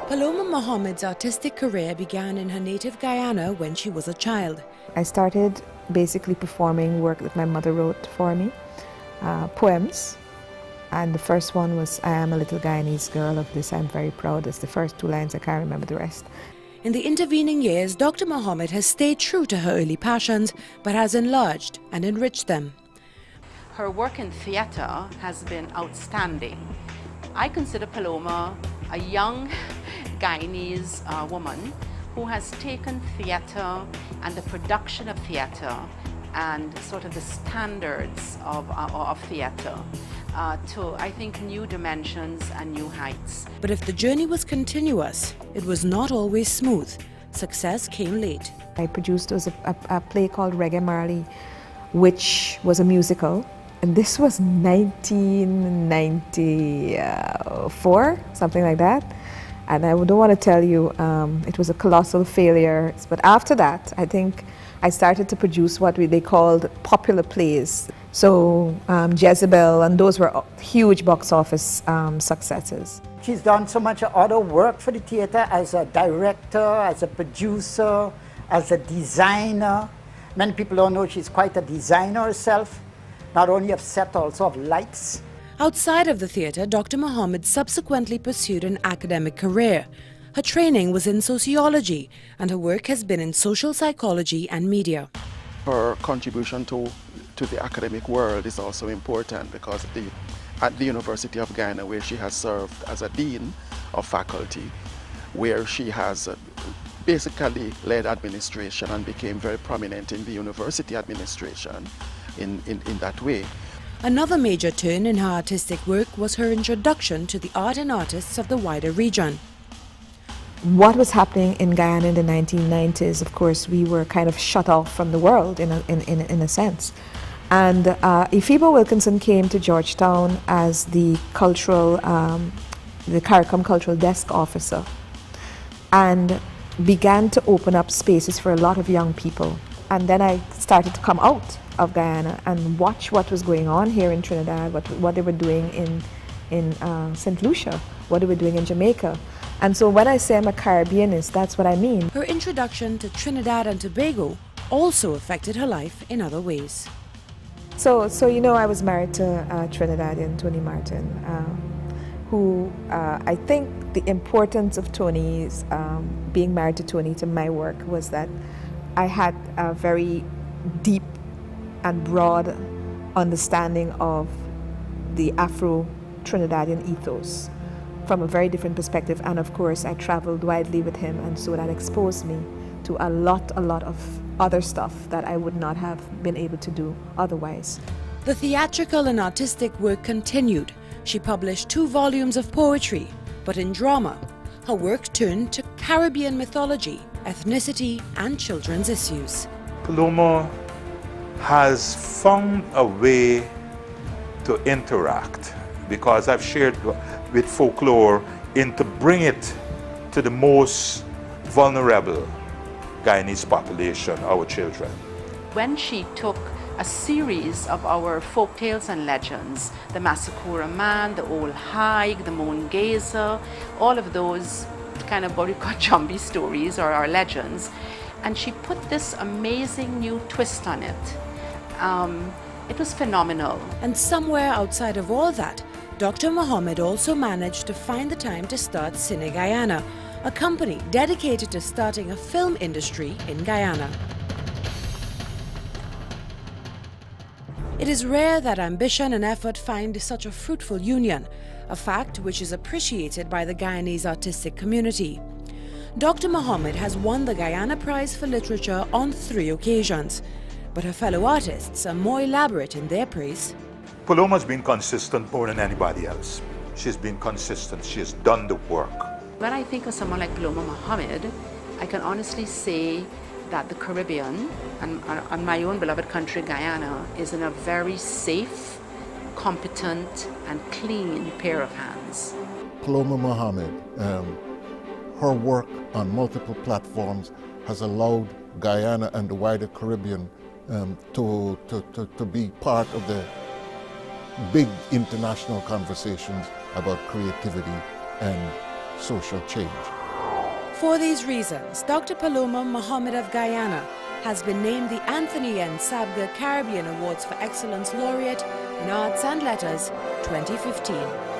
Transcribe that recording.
Paloma Mohammed's artistic career began in her native Guyana when she was a child. I started basically performing work that my mother wrote for me, poems. And the first one was, "I am a little Guyanese girl, of this I'm very proud." That's the first two lines, I can't remember the rest. In the intervening years, Dr. Mohammed has stayed true to her early passions, but has enlarged and enriched them. Her work in theatre has been outstanding. I consider Paloma a young Guyanese woman who has taken theatre and the production of theatre and sort of the standards of theatre to, I think, new dimensions and new heights. But if the journey was continuous, it was not always smooth. Success came late. I produced a play called Reggae Marley, which was a musical. And this was 1994, something like that. And I don't want to tell you, it was a colossal failure. But after that, I think I started to produce what they called popular plays. So Jezebel, and those were huge box office successes. She's done so much other work for the theater as a director, as a producer, as a designer. Many people don't know she's quite a designer herself, not only of set, also of lights. Outside of the theatre, Dr. Mohammed subsequently pursued an academic career. Her training was in sociology, and her work has been in social psychology and media. Her contribution to the academic world is also important because at the University of Guyana, where she has served as a dean of faculty, where she has basically led administration and became very prominent in the university administration in that way. Another major turn in her artistic work was her introduction to the art and artists of the wider region. What was happening in Guyana in the 1990s, of course, we were kind of shut off from the world in a sense. And Ifeba Wilkinson came to Georgetown as the CARICOM Cultural Desk Officer and began to open up spaces for a lot of young people. And then I started to come out of Guyana and watch what was going on here in Trinidad, what they were doing in St. Lucia, what they were doing in Jamaica. And so when I say I'm a Caribbeanist, that's what I mean. Her introduction to Trinidad and Tobago also affected her life in other ways. So you know, I was married to a Trinidadian, Tony Martin, who I think the importance of Tony's, being married to Tony, to my work, was that I had a very deep and broad understanding of the Afro-Trinidadian ethos from a very different perspective. And of course, I traveled widely with him, and so that exposed me to a lot of other stuff that I would not have been able to do otherwise. The theatrical and artistic work continued. She published 2 volumes of poetry, but in drama, her work turned to Caribbean mythology, ethnicity, and children's issues. Paloma has found a way to interact, because I've shared with folklore in to bring it to the most vulnerable Guyanese population, our children. When she took a series of our folk tales and legends, the Massacoura Man, the Old Haig, the Moon Gazer, all of those kind of what we call Jumbie stories or our legends, and she put this amazing new twist on it. It was phenomenal. And somewhere outside of all that, Dr. Mohammed also managed to find the time to start Cine Guyana, a company dedicated to starting a film industry in Guyana. It is rare that ambition and effort find such a fruitful union, a fact which is appreciated by the Guyanese artistic community. Dr. Mohammed has won the Guyana Prize for Literature on 3 occasions, but her fellow artists are more elaborate in their praise. Paloma's been consistent more than anybody else. She's been consistent, she has done the work. When I think of someone like Paloma Mohammed, I can honestly say that the Caribbean and my own beloved country, Guyana, is in a very safe, competent, and clean pair of hands. Paloma Mohammed, her work on multiple platforms has allowed Guyana and the wider Caribbean to be part of the big international conversations about creativity and social change. For these reasons, Dr. Paloma Mohammed of Guyana has been named the Anthony N. Sabga Caribbean Awards for Excellence Laureate in Arts and Letters 2015.